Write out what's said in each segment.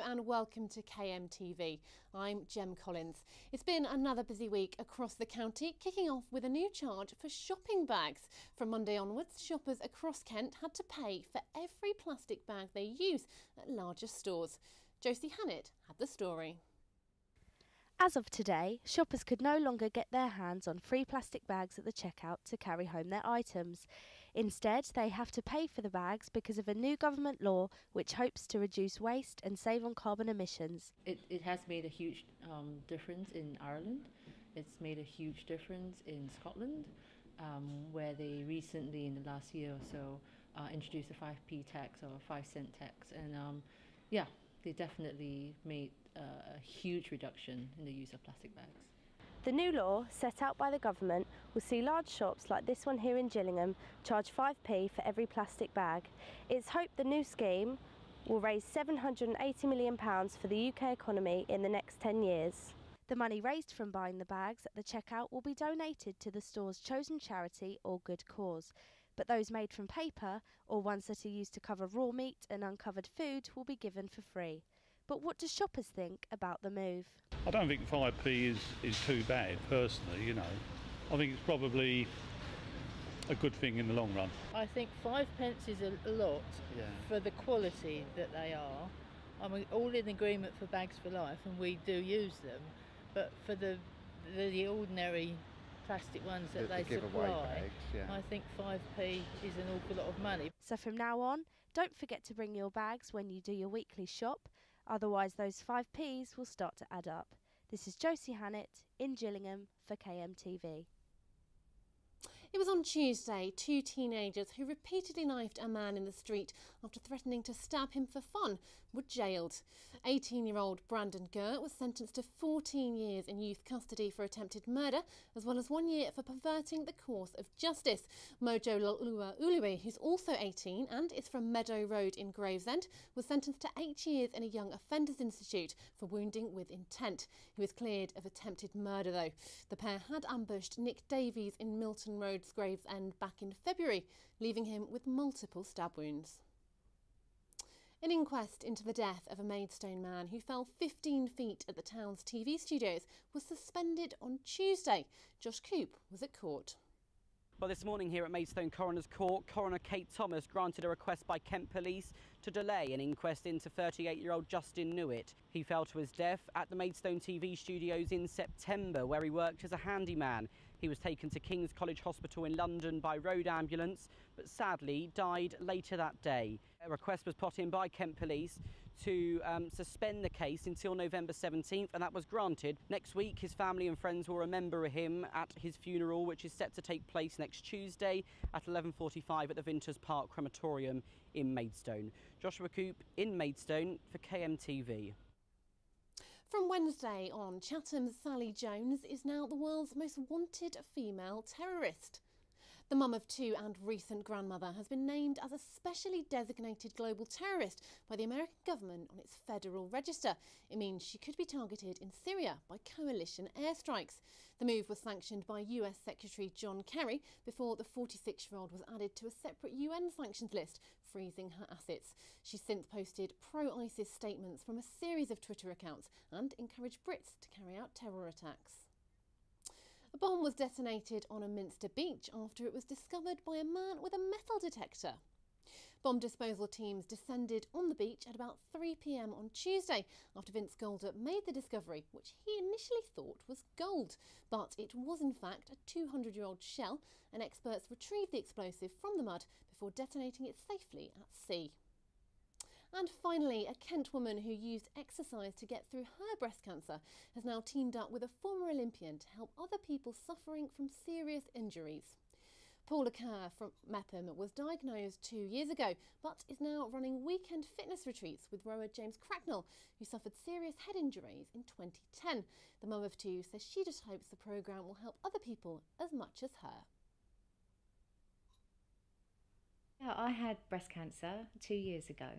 and welcome to KMTV. I'm Jem Collins. It's been another busy week across the county, kicking off with a new charge for shopping bags. From Monday onwards, shoppers across Kent had to pay for every plastic bag they use at larger stores. Josie Hannett had the story. As of today, shoppers could no longer get their hands on free plastic bags at the checkout to carry home their items. Instead, they have to pay for the bags because of a new government law which hopes to reduce waste and save on carbon emissions. It has made a huge difference in Ireland. It's made a huge difference in Scotland, where they recently, in the last year or so, introduced a 5p tax or a 5-cent tax. And they definitely made a huge reduction in the use of plastic bags. The new law, set out by the government, will see large shops like this one here in Gillingham charge 5p for every plastic bag. It's hoped the new scheme will raise £780 million for the UK economy in the next 10 years. The money raised from buying the bags at the checkout will be donated to the store's chosen charity or good cause. But those made from paper, or ones that are used to cover raw meat and uncovered food, will be given for free. But what do shoppers think about the move? I don't think 5p is too bad, personally, I think it's probably a good thing in the long run. I think 5 pence is a lot for the quality that they are. I mean, all in agreement for Bags for Life, and we do use them, but for the ordinary plastic ones that they supply, bags, I think 5p is an awful lot of money. So from now on, don't forget to bring your bags when you do your weekly shop, otherwise those 5p's will start to add up. This is Josie Hannett in Gillingham for KMTV. It was on Tuesday, two teenagers who repeatedly knifed a man in the street after threatening to stab him for fun were jailed. 18-year-old Brandon Gurr was sentenced to 14 years in youth custody for attempted murder, as well as 1 year for perverting the course of justice. Mojo Uluwe, who's also 18 and is from Meadow Road in Gravesend, was sentenced to 8 years in a young offenders institute for wounding with intent. He was cleared of attempted murder though. The pair had ambushed Nick Davies in Milton Road's Gravesend back in February, leaving him with multiple stab wounds. An inquest into the death of a Maidstone man who fell 15 feet at the town's TV studios was suspended on Tuesday. Josh Coop was at court. Well, this morning here at Maidstone Coroner's Court, Coroner Kate Thomas granted a request by Kent Police to delay an inquest into 38-year-old Justin Newitt. He fell to his death at the Maidstone TV studios in September, where he worked as a handyman. He was taken to King's College Hospital in London by road ambulance, but sadly died later that day. A request was put in by Kent Police to suspend the case until November 17th, and that was granted. Next week, his family and friends will remember him at his funeral, which is set to take place next Tuesday at 11:45 at the Vinters Park Crematorium in Maidstone. Joshua Coop in Maidstone for KMTV. From Wednesday on, Chatham's Sally Jones is now the world's most wanted female terrorist. The mum of two and recent grandmother has been named as a specially designated global terrorist by the American government on its federal register. It means she could be targeted in Syria by coalition airstrikes. The move was sanctioned by US Secretary John Kerry before the 46-year-old was added to a separate UN sanctions list, freezing her assets. She's since posted pro-ISIS statements from a series of Twitter accounts and encouraged Brits to carry out terror attacks. A bomb was detonated on a Minster beach after it was discovered by a man with a metal detector. Bomb disposal teams descended on the beach at about 3 p.m. on Tuesday after Vince Golder made the discovery, which he initially thought was gold. But it was in fact a 200-year-old shell, and experts retrieved the explosive from the mud before detonating it safely at sea. And finally, a Kent woman who used exercise to get through her breast cancer has now teamed up with a former Olympian to help other people suffering from serious injuries. Paula Kerr from Mepham was diagnosed 2 years ago, but is now running weekend fitness retreats with rower James Cracknell, who suffered serious head injuries in 2010. The mum of two says she just hopes the programme will help other people as much as her. Yeah, I had breast cancer 2 years ago.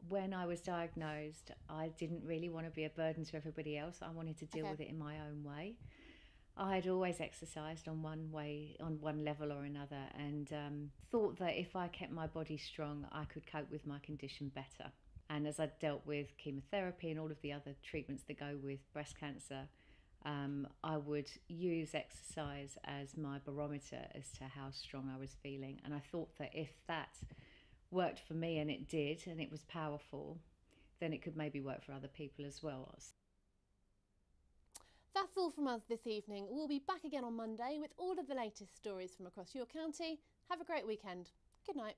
When I was diagnosed, I didn't really want to be a burden to everybody else. I wanted to deal with it in my own way. I had always exercised on one level or another, and thought that if I kept my body strong, I could cope with my condition better. And as I dealt with chemotherapy and all of the other treatments that go with breast cancer, I would use exercise as my barometer as to how strong I was feeling. And I thought that if that worked for me, and it did, and it was powerful, then it could maybe work for other people as well. That's all from us this evening. We'll be back again on Monday with all of the latest stories from across your county. Have a great weekend. Good night.